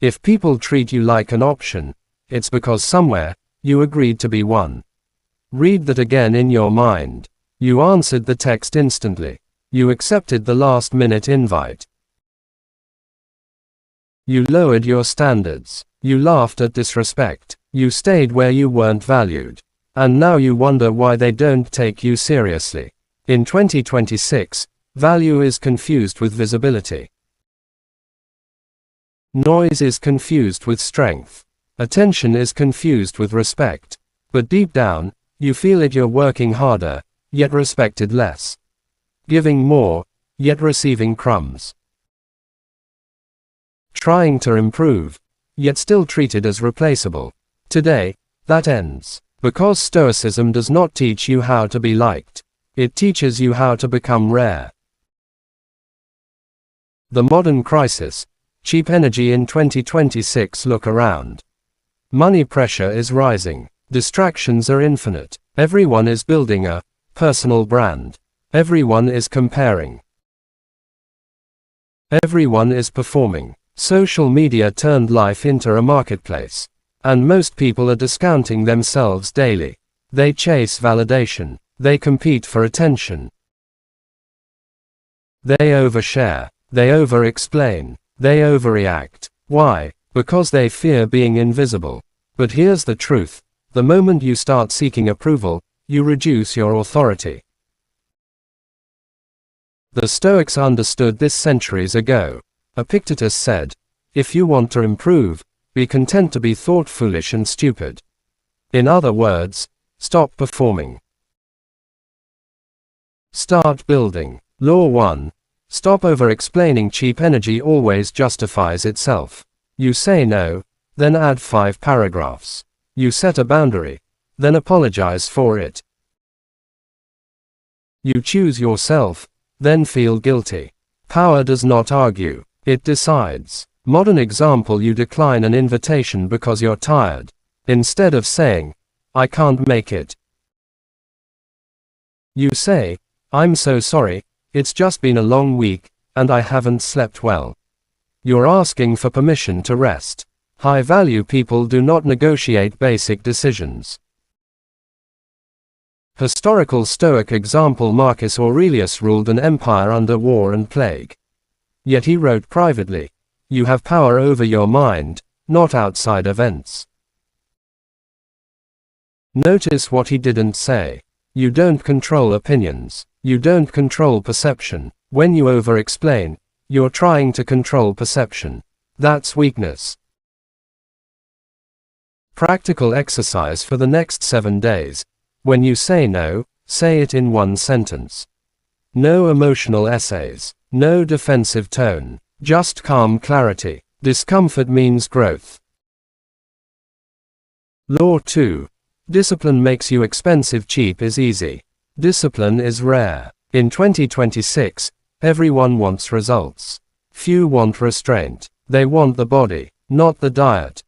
If people treat you like an option, it's because somewhere, you agreed to be one. Read that again in your mind. You answered the text instantly. You accepted the last-minute invite. You lowered your standards. You laughed at disrespect. You stayed where you weren't valued. And now you wonder why they don't take you seriously. In 2026, value is confused with visibility. Noise is confused with strength. Attention is confused with respect. But deep down, you feel it you're working harder, yet respected less. Giving more, yet receiving crumbs. Trying to improve, yet still treated as replaceable. Today, that ends. Because Stoicism does not teach you how to be liked. It teaches you how to become rare. The modern crisis. Cheap energy in 2026. Look around. Money pressure is rising. Distractions are infinite. Everyone is building a personal brand. Everyone is comparing. Everyone is performing. Social media turned life into a marketplace. And most people are discounting themselves daily. They chase validation. They compete for attention. They overshare. They over-explain. They overreact. Why? Because they fear being invisible. But here's the truth. The moment you start seeking approval, you reduce your authority. The Stoics understood this centuries ago. Epictetus said, "If you want to improve, be content to be thought foolish and stupid." In other words, stop performing. Start building. Law 1. Stop over-explaining. Cheap energy always justifies itself. You say no, then add 5 paragraphs. You set a boundary, then apologize for it. You choose yourself, then feel guilty. Power does not argue, it decides. Modern example: you decline an invitation because you're tired. Instead of saying, "I can't make it," you say, "I'm so sorry, it's just been a long week, and I haven't slept well." You're asking for permission to rest. High-value people do not negotiate basic decisions. Historical Stoic example: Marcus Aurelius ruled an empire under war and plague. Yet he wrote privately, "You have power over your mind, not outside events." Notice what he didn't say. You don't control opinions. You don't control perception. When you over-explain, you're trying to control perception. That's weakness. Practical exercise for the next 7 days. When you say no, say it in one sentence. No emotional essays. No defensive tone. Just calm clarity. Discomfort means growth. Law 2. Discipline makes you expensive. Cheap is easy. Discipline is rare. In 2026, everyone wants results. Few want restraint. They want the body, not the diet.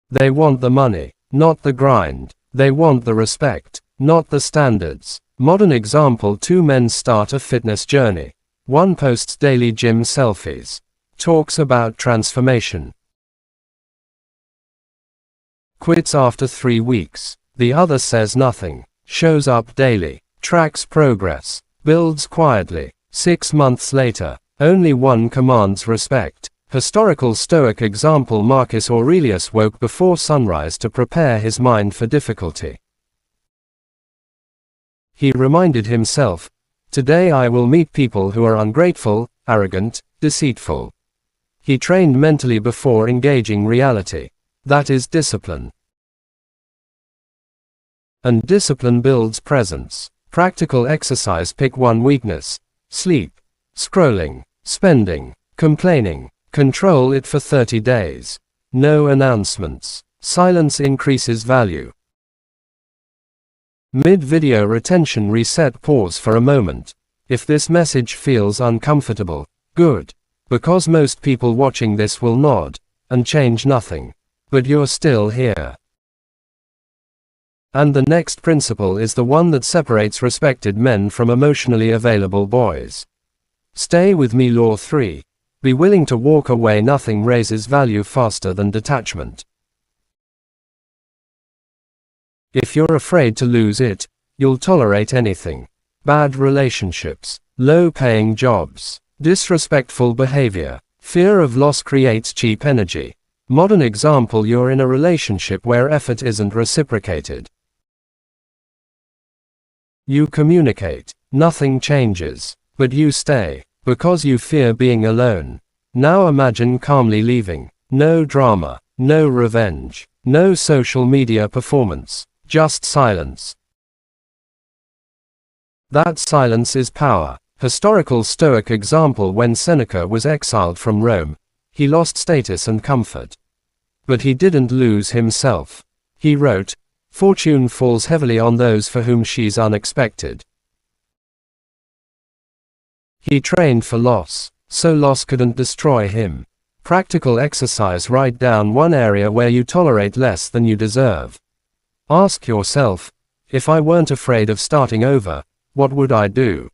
They want the money, not the grind. They want the respect, not the standards. Modern example: 2 men start a fitness journey. One posts daily gym selfies. Talks about transformation. Quits after 3 weeks. The other says nothing. Shows up daily. Tracks progress. Builds quietly. 6 months later, only one commands respect. Historical Stoic example: Marcus Aurelius woke before sunrise to prepare his mind for difficulty. He reminded himself, "Today I will meet people who are ungrateful, arrogant, deceitful." He trained mentally before engaging reality. That is discipline. And discipline builds presence. Practical exercise: pick one weakness. Sleep. Scrolling. Spending. Complaining. Control it for 30 days. No announcements. Silence increases value. Mid-video retention reset. Pause for a moment. If this message feels uncomfortable, good. Because most people watching this will nod and change nothing. But you're still here. And the next principle is the one that separates respected men from emotionally available boys. Stay with me. Law 3. Be willing to walk away. Nothing raises value faster than detachment. If you're afraid to lose it, you'll tolerate anything. Bad relationships, low-paying jobs, disrespectful behavior. Fear of loss creates cheap energy. Modern example: you're in a relationship where effort isn't reciprocated. You communicate, nothing changes, but you stay, because you fear being alone. Now imagine calmly leaving. No drama, no revenge, no social media performance, just silence. That silence is power. Historical Stoic example: when Seneca was exiled from Rome, he lost status and comfort. But he didn't lose himself. He wrote, "Fortune falls heavily on those for whom she's unexpected." He trained for loss, so loss couldn't destroy him. Practical exercise: write down one area where you tolerate less than you deserve. Ask yourself, if I weren't afraid of starting over, what would I do?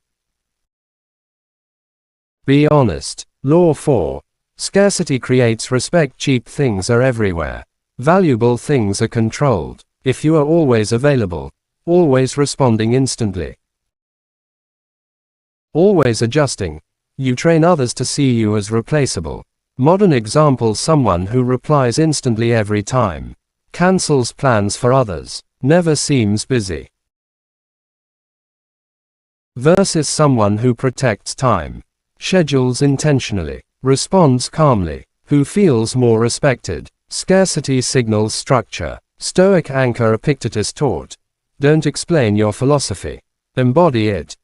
Be honest. Law 4. Scarcity creates respect. Cheap things are everywhere. Valuable things are controlled. If you are always available, always responding instantly, always adjusting, you train others to see you as replaceable. Modern example: someone who replies instantly every time, cancels plans for others, never seems busy, versus someone who protects time, schedules intentionally, responds calmly, who feels more respected. Scarcity signals structure. Stoic anchor: Epictetus taught, don't explain your philosophy, embody it.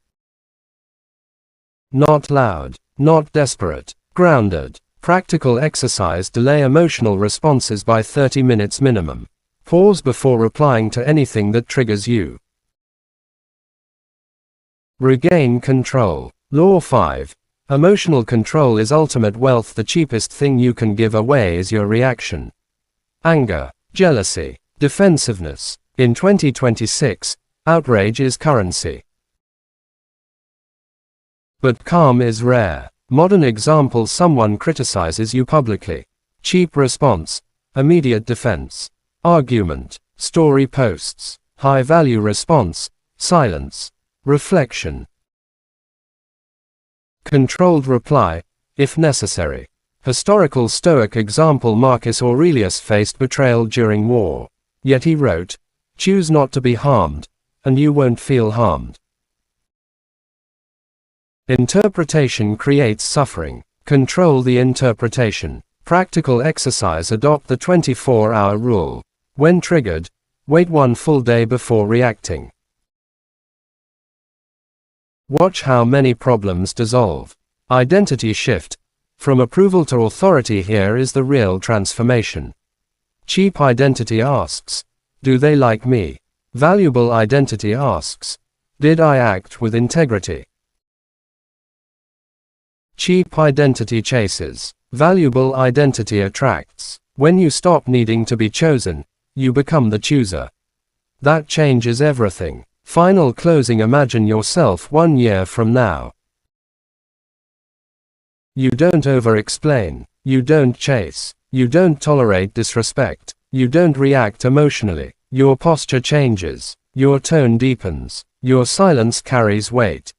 Not loud, not desperate, grounded. Practical exercise: delay emotional responses by 30 minutes minimum. Pause before replying to anything that triggers you. Regain control. Law 5. Emotional control is ultimate wealth. The cheapest thing you can give away is your reaction. Anger, jealousy, defensiveness. In 2026, outrage is currency. But calm is rare. Modern example: someone criticizes you publicly. Cheap response, immediate defense. Argument, story posts. High value response, silence. Reflection. Controlled reply, if necessary. Historical Stoic example: Marcus Aurelius faced betrayal during war. Yet he wrote, choose not to be harmed, and you won't feel harmed. Interpretation creates suffering. Control the interpretation. Practical exercise: adopt the 24-hour rule. When triggered, wait one full day before reacting. Watch how many problems dissolve. Identity shift. From approval to authority: here is the real transformation. Cheap identity asks, do they like me? Valuable identity asks, did I act with integrity? Cheap identity chases. Valuable identity attracts. When you stop needing to be chosen, you become the chooser. That changes everything. Final closing: imagine yourself 1 year from now. You don't over-explain. You don't chase. You don't tolerate disrespect. You don't react emotionally. Your posture changes. Your tone deepens. Your silence carries weight.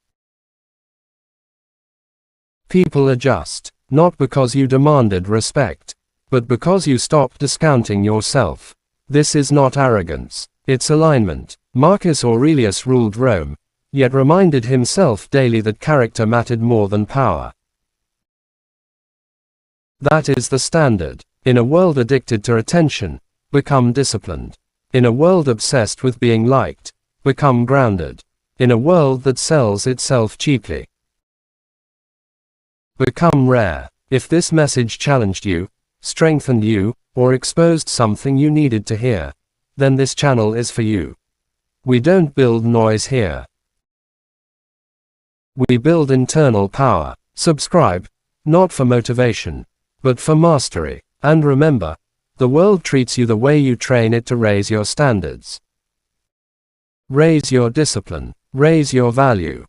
People adjust, not because you demanded respect, but because you stopped discounting yourself. This is not arrogance, it's alignment. Marcus Aurelius ruled Rome, yet reminded himself daily that character mattered more than power. That is the standard. In a world addicted to attention, become disciplined. In a world obsessed with being liked, become grounded. In a world that sells itself cheaply, become rare. If this message challenged you, strengthened you, or exposed something you needed to hear, then this channel is for you. We don't build noise here. We build internal power. Subscribe, not for motivation, but for mastery. And remember, the world treats you the way you train it to raise your standards. Raise your discipline. Raise your value.